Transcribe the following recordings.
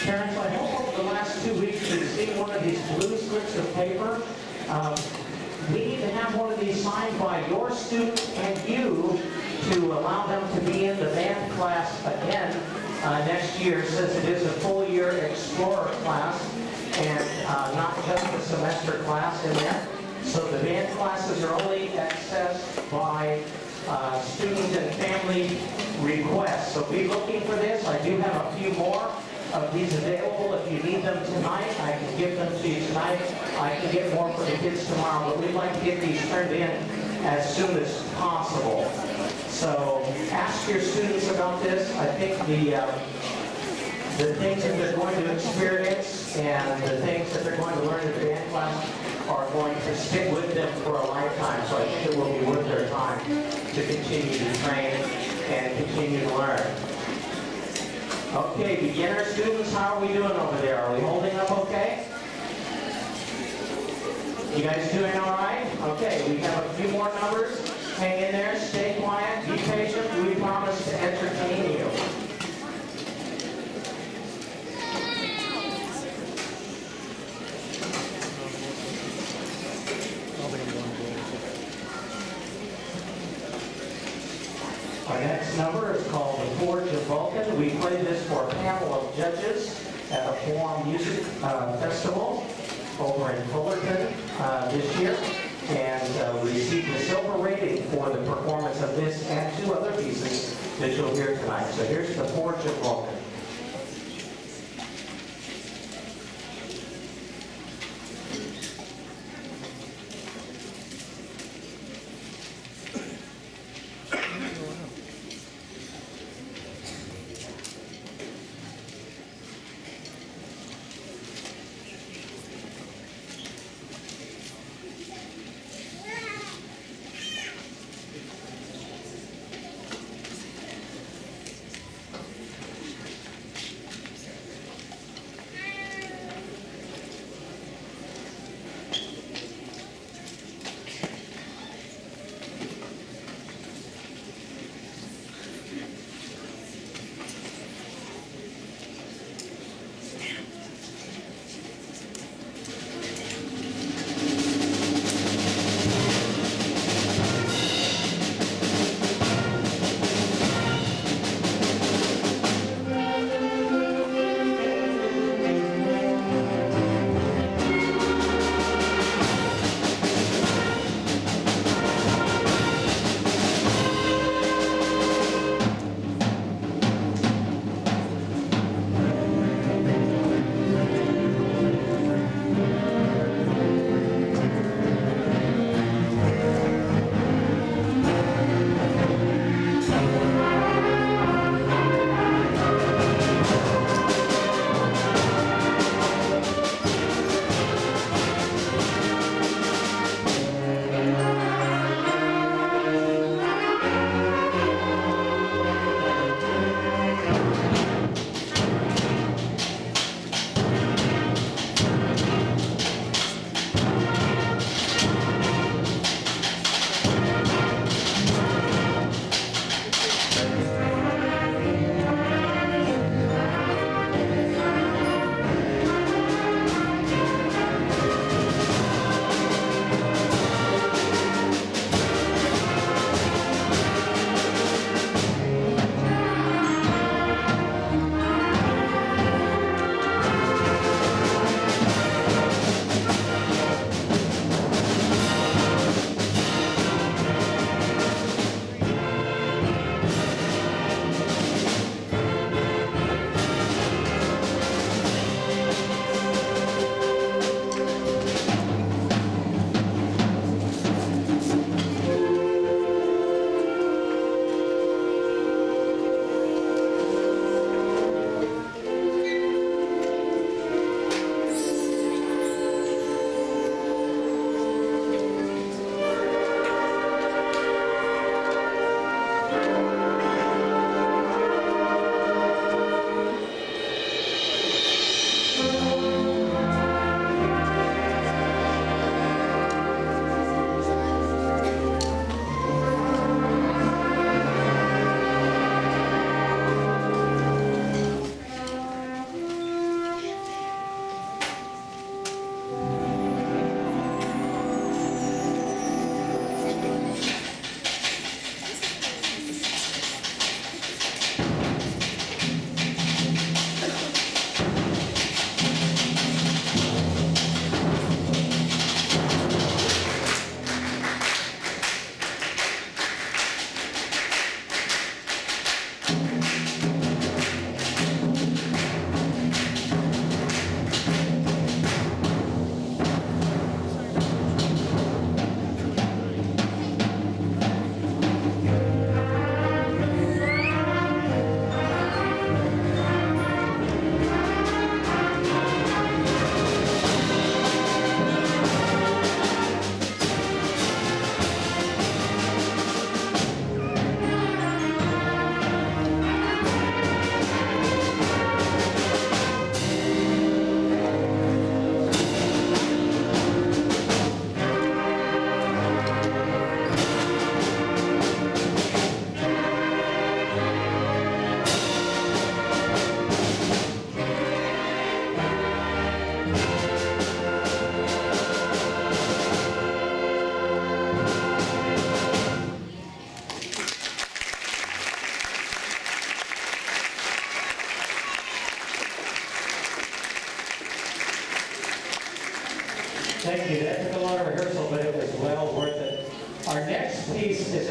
Parents, I hope over the last 2 weeks you've seen one of these blue slips of paper. We need to have one of these signed by your student and you to allow them to be in the band class again next year, since it is a full year Explorer class and not just a semester class in there. So the band classes are only accessed by student and family requests. So be looking for this. I do have a few more of these available. If you need them tonight, I can give them to you tonight. I can get more for the kids tomorrow, but we'd like to get these turned in as soon as possible. So ask your students about this. I think the things that they're going to experience and the things that they're going to learn in the band class are going to stick with them for a lifetime. So I think it will be worth their time to continue to train and continue to learn. Okay, beginner students, how are we doing over there? Are we holding up okay? You guys doing all right? Okay, we have a few more numbers. Hang in there, stay quiet, be patient. We promise to entertain you. Our next number is called The Forge of Vulcan. We played this for a panel of judges at a Forum Music Festival over in Fullerton this year, and we received a silver rating for the performance of this and 2 other pieces that you'll hear tonight. So here's The Forge of Vulcan.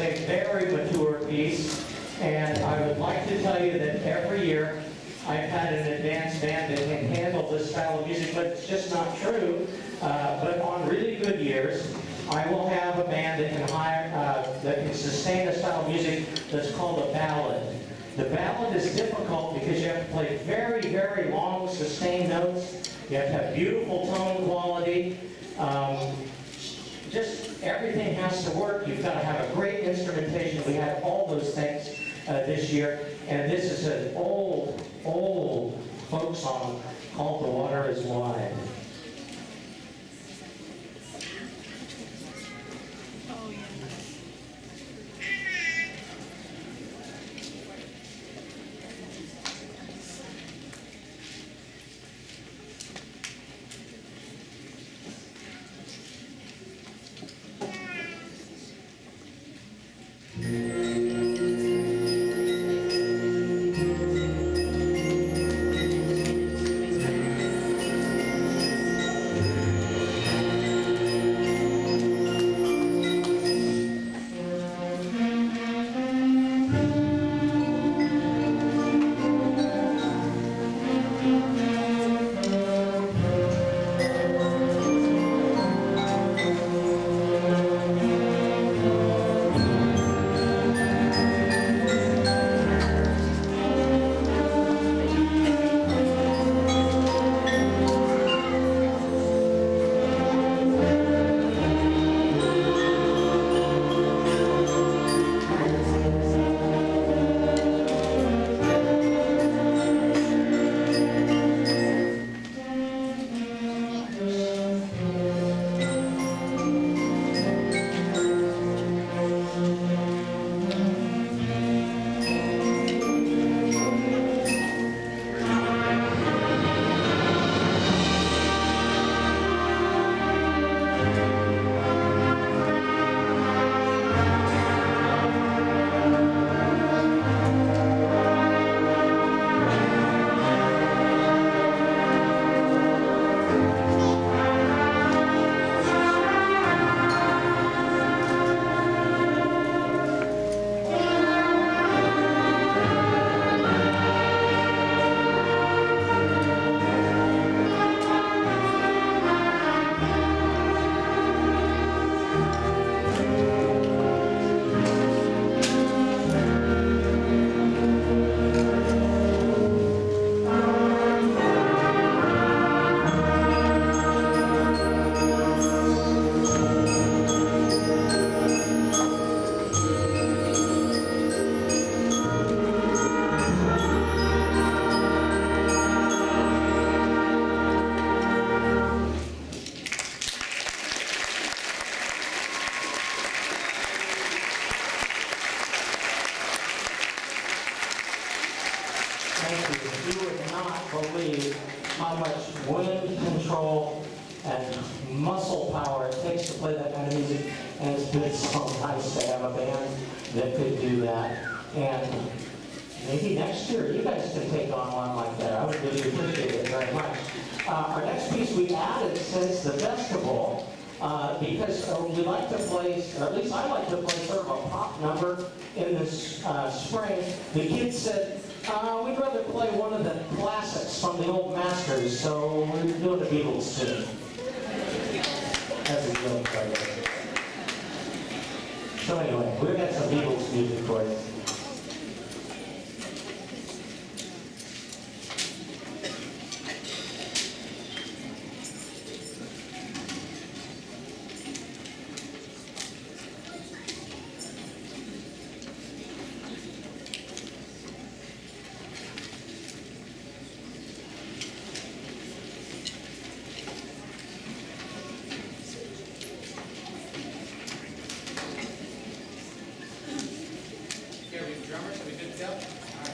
a very mature piece, and I would like to tell you that every year I've had an advanced band that can handle this style of music, but it's just not true. But on really good years, I will have a band that can that can sustain a style of music that's called a ballad. The ballad is difficult because you have to play very, very long sustained notes. You have to have beautiful tone quality. Just everything has to work. You've got to have a great instrumentation. We had all those things this year. And this is an old, old folk song called "The Water is Wide." Thank you. You would not believe how much wind control and muscle power it takes to play that kind of music. And it's been so nice to have a band that could do that. And maybe next year you guys can take on one like that. I would really appreciate it very much. Our next piece we added since the festival because we like to play, or at least I like to play sort of a pop number in this spring. The kids said, we'd rather play one of the classics from the old masters, so we're doing the Beatles too. As a joke, I guess. So anyway, we've got some Beatles music for you. Drummers, are we good to go? All right.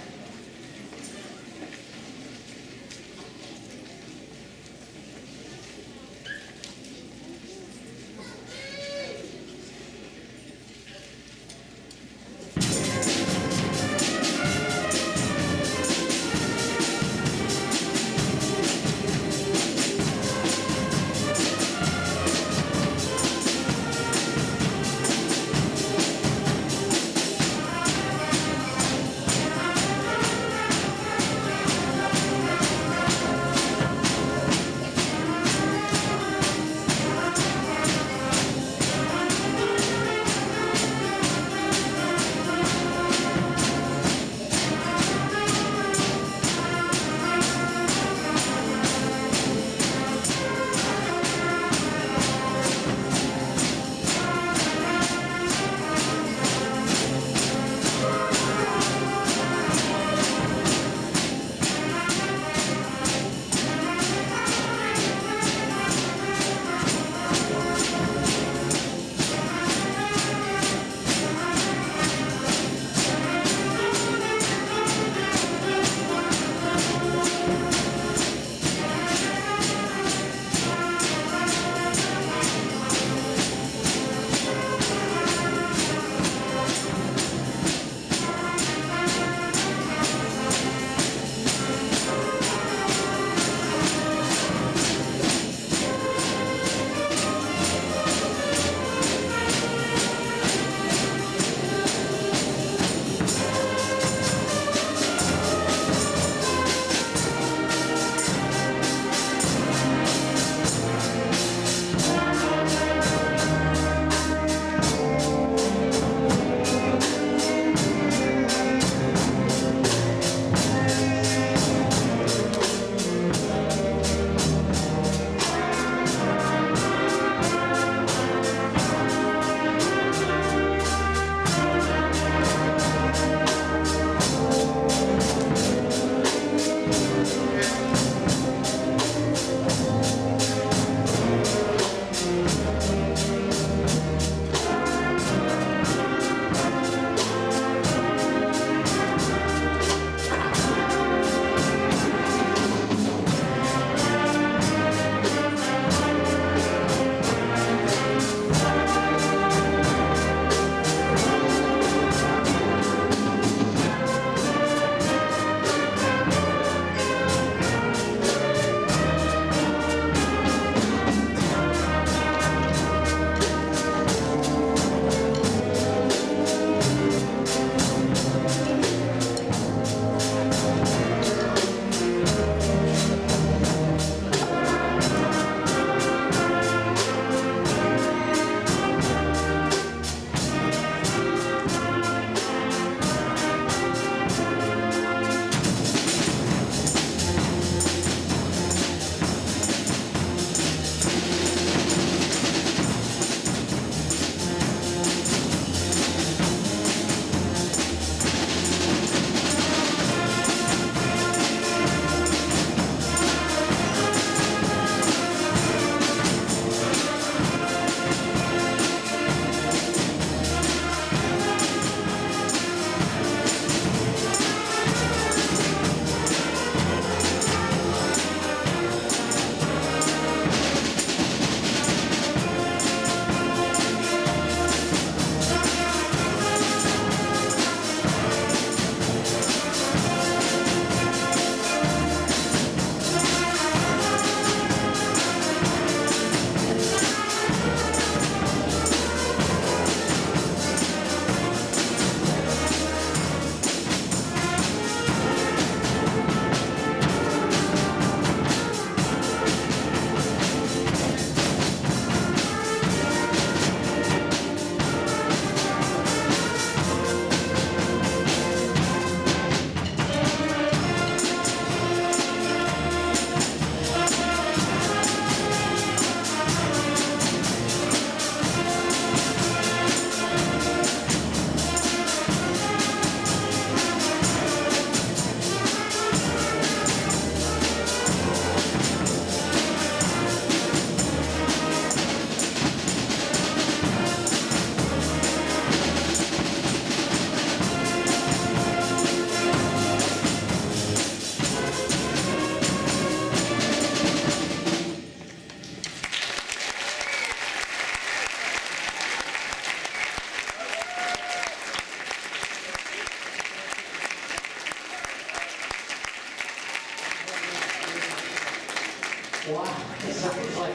Wow, it sounds like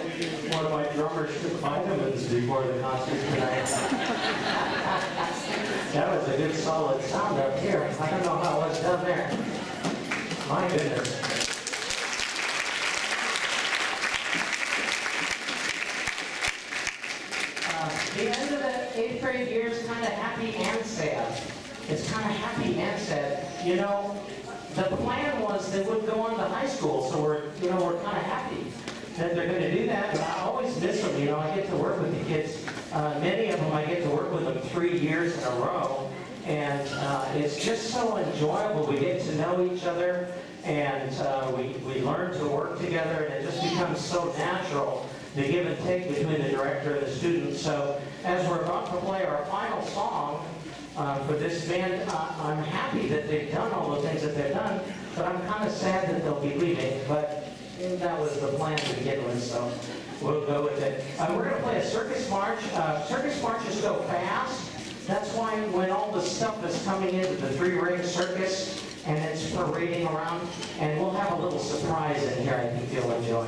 one of my drummers took vitamins before the concert tonight. That was a good solid sound up here. I don't know how it was down there. My goodness. The end of the 8th grade year is kind of happy and sad. It's kind of happy and sad. You know, the plan was they would go on to high school, so we're kind of happy that they're going to do that. But I always miss them. You know, I get to work with the kids. Many of them I get to work with them 3 years in a row, and it's just so enjoyable. We get to know each other, and we learn to work together, and it just becomes so natural, the give and take between the director and the students. So as we're about to play our final song for this band, I'm happy that they've done all the things that they've done, but I'm kind of sad that they'll be leaving. But that was the plan to begin with, so we'll go with it. We're going to play a circus march. Circus marches go fast. That's why when all the stuff is coming into the three-ring circus and it's parading around, and we'll have a little surprise in here I think you'll enjoy.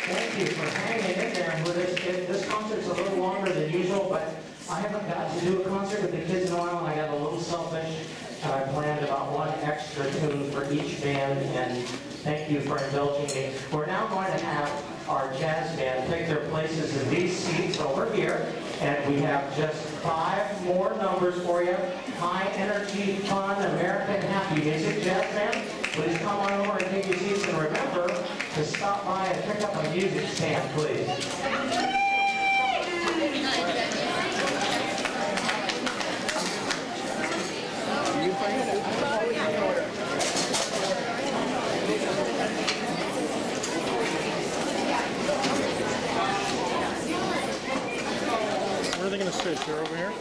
Thank you for hanging in there with us. This concert's a little longer than usual, but I haven't got to do a concert with the kids in a while, and I got a little selfish, and I planned about one extra tune for each band, and thank you for indulging me. We're now going to have our jazz band take their places in these seats over here, and we have just 5 more numbers for you. High energy, fun, American happy music. Jazz band, please come on over and take your seats, and remember to stop by and pick up a music stand, please. Where are they going to sit? You're over here?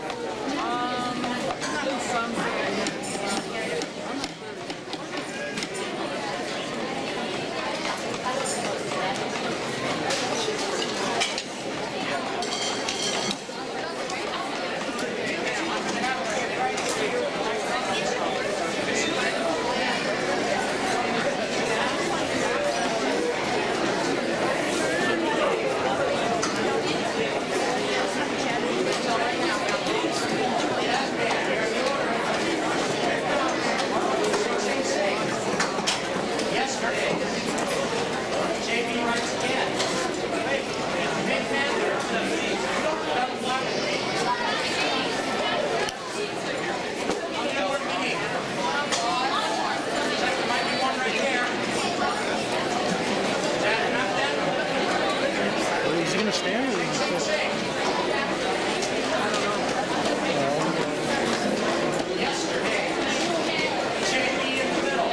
stand or are you gonna sit? Yesterday, JD in the middle.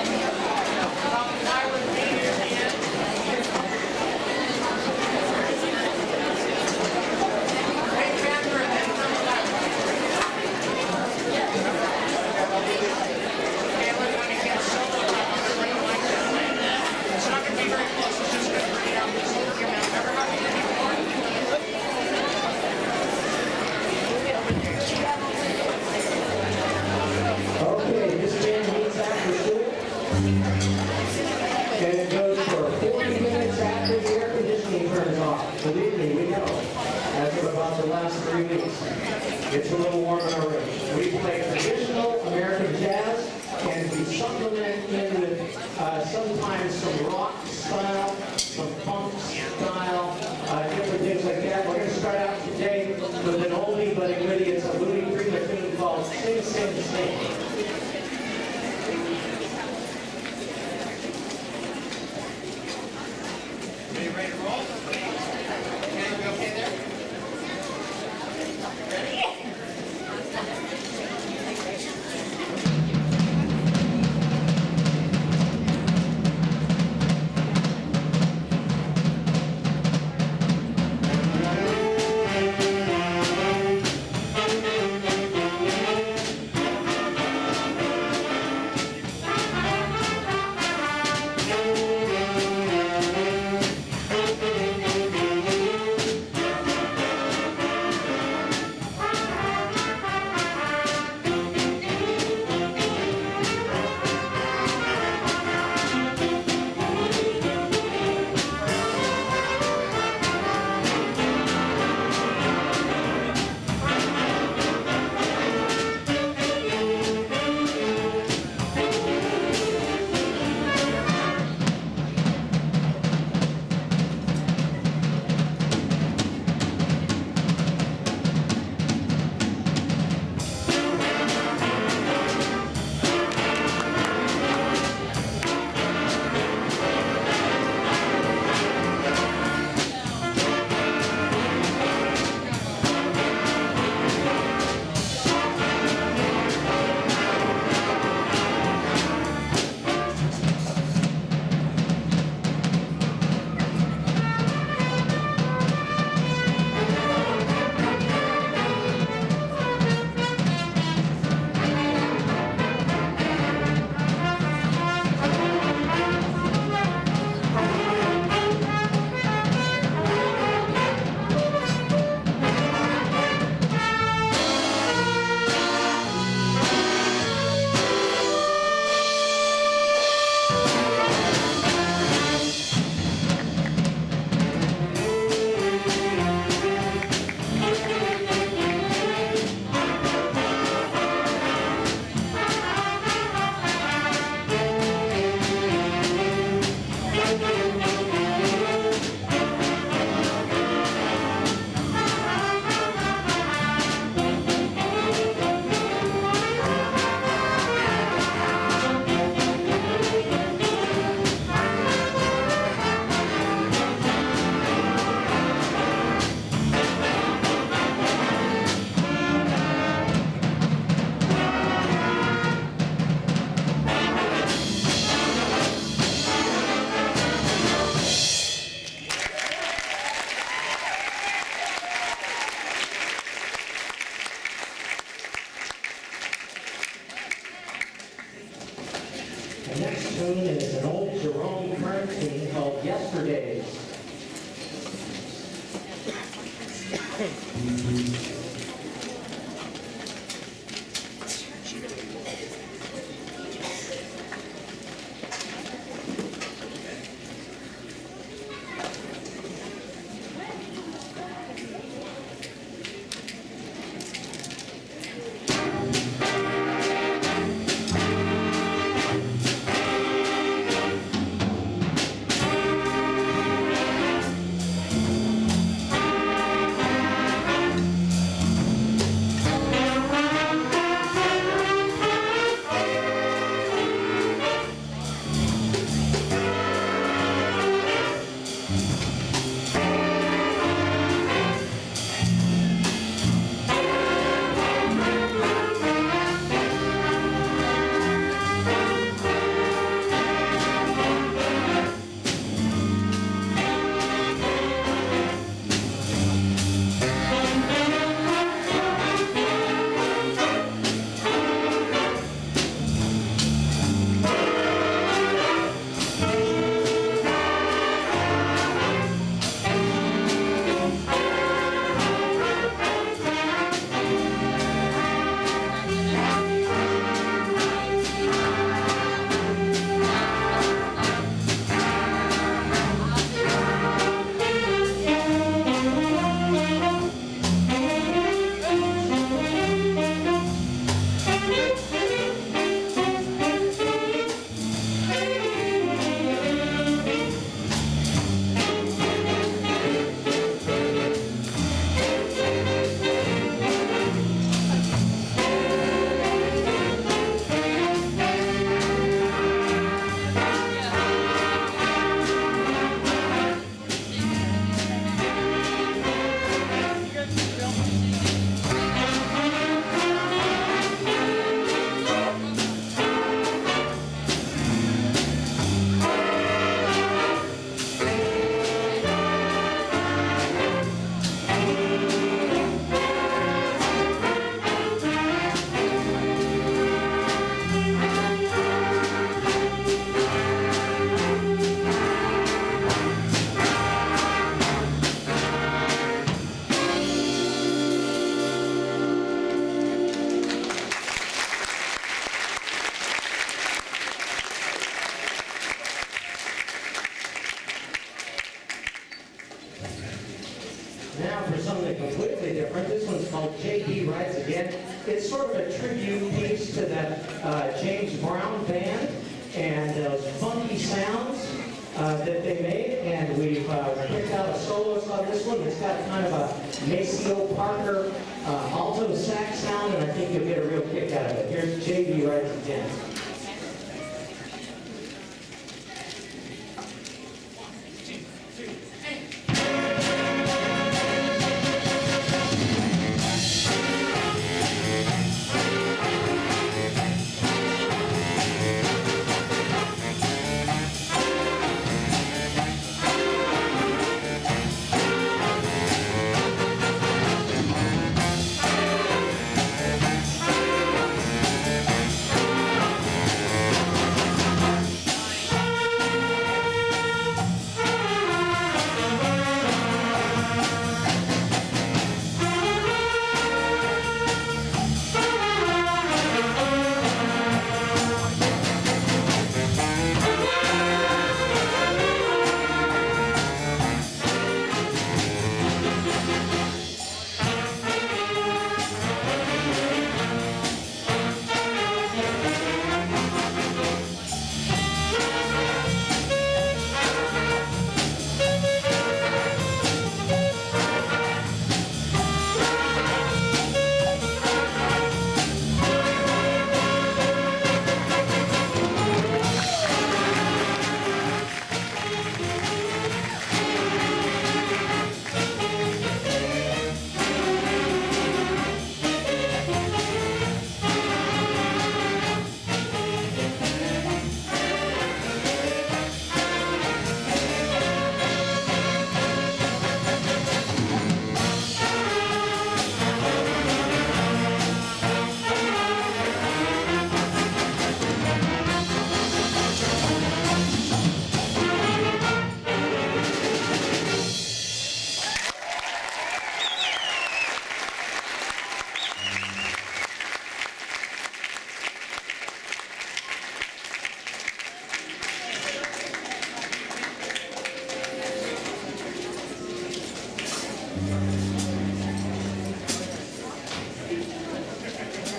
Tyler Bean at the end. Hey, Catherine, then come back. Caleb, when he gets solo, I'm going to bring the mic down there. It's not going to be very close. It's just going to bring it out this whole camera. Everybody anymore. Okay, this band meets after school. And it goes for 40 minutes after the air conditioning turns off. Believe me, we know. As of about the last 3 weeks. It's a little warm in our room. We play traditional American jazz, and we supplement in with sometimes some rock style, some funk style, different things like that. We're going to start out today with an oldie but a goodie. It's a Louis Prima tune called Sing, Sing, Sing. Are you ready to roll? Okay, we okay there? Ready? The next tune is an old Jerome Kern tune called Yesterdays. Now for something completely different, this one's called J.D. Rides Again. It's sort of a tribute piece to that James Brown band and those funky sounds that they made, and we've picked out a soloist on this one. It's got kind of a Maceo Parker alto sax sound, and I think you'll get a real kick out of it. Here's J.D. Rides Again.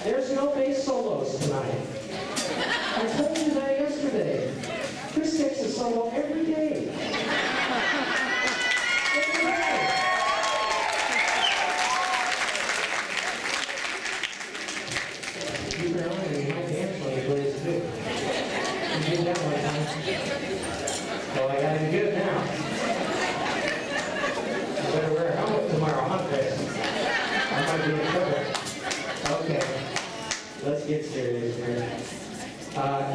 There's no bass solos tonight. I told you that yesterday. Chris takes a solo every day. Every day. You know, and you might dance when you play this too. You did that one time. Oh, I got him good now. You better wear a helmet tomorrow, huh, Chris? I might be in trouble. Okay, let's get serious here.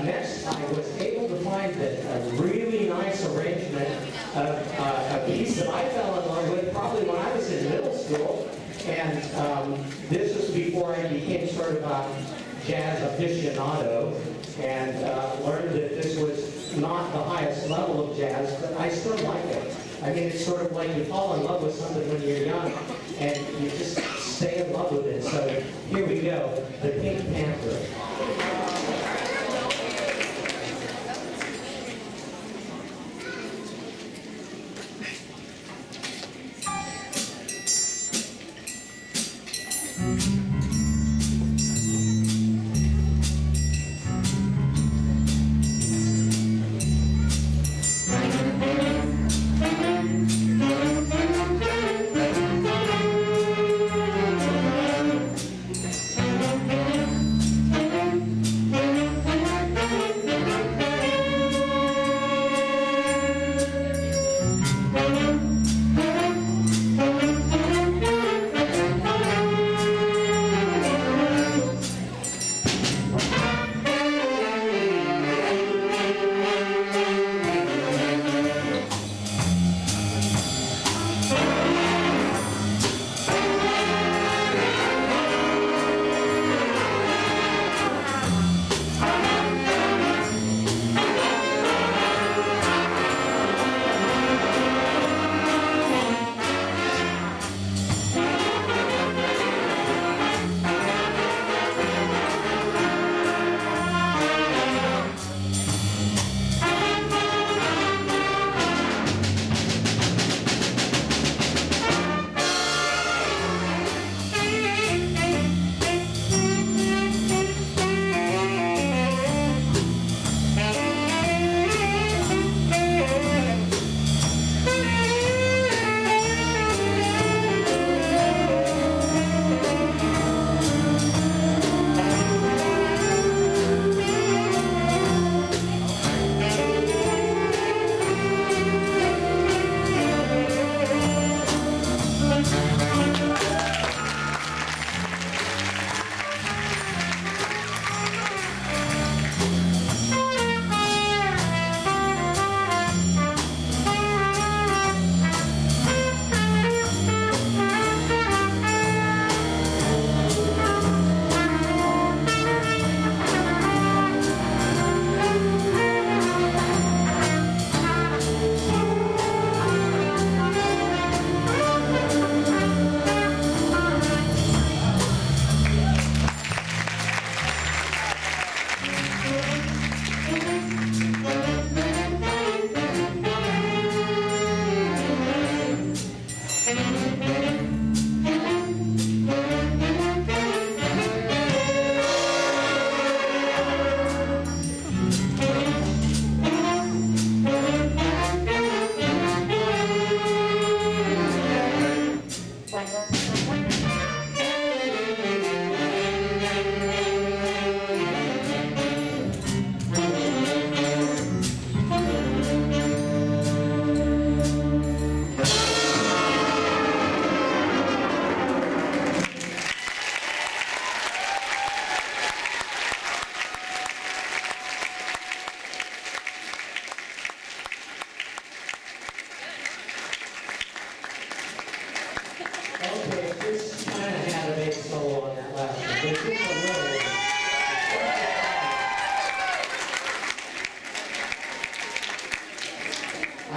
Next, I was able to find a really nice arrangement of a piece that I fell in love with probably when I was in middle school. And this was before I became sort of a jazz aficionado and learned that this was not the highest level of jazz, but I still like it. I mean, it's sort of like you fall in love with something when you're young and you just stay in love with it. So here we go, the Pink Panther.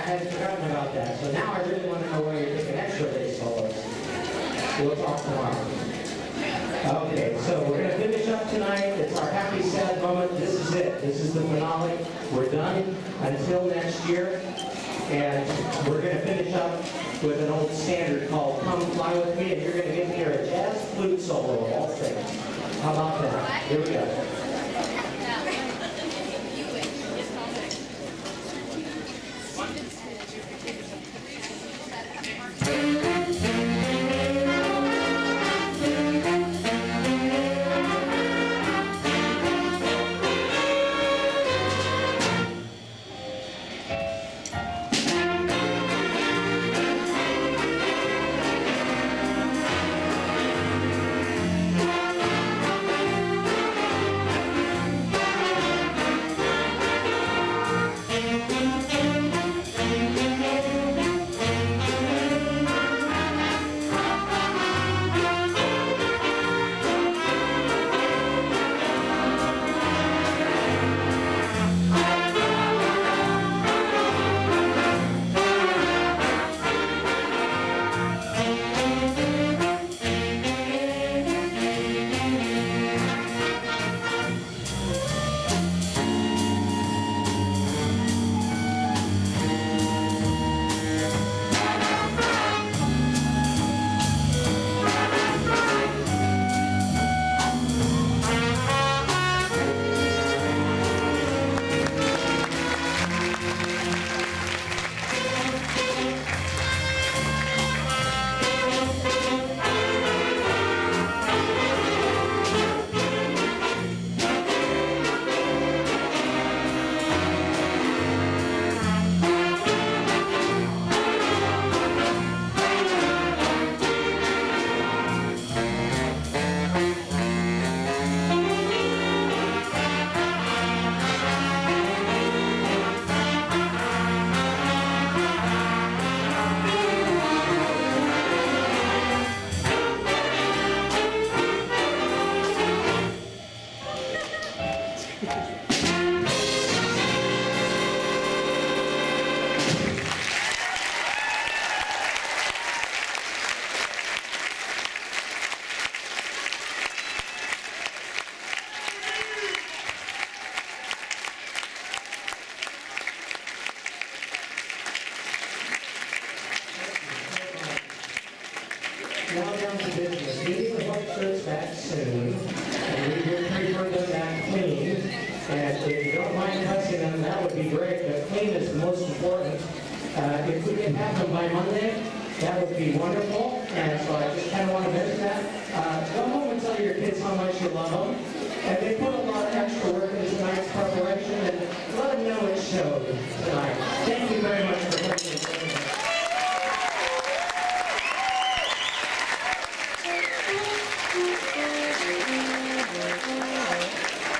had forgotten about that. So now I really want to know why you're taking extra day solos. We'll talk tomorrow. Okay, so we're going to finish up tonight. It's our happy, sad moment. This is it. This is the finale. We're done until next year. And we're going to finish up with an old standard called Come Fly With Me, and you're going to give me a jazz flute solo of all things. How about that? Here we go. Now down to business. Getting the white shirts back soon. And we will prefer them back clean. And if you don't mind cussing them, that would be great. But clean is the most important. If we can have them by Monday, that would be wonderful. And so I just kind of want to mention that. Go home and tell your kids how much you love them. And they put a lot of extra work into tonight's preparation. And let them know it showed tonight.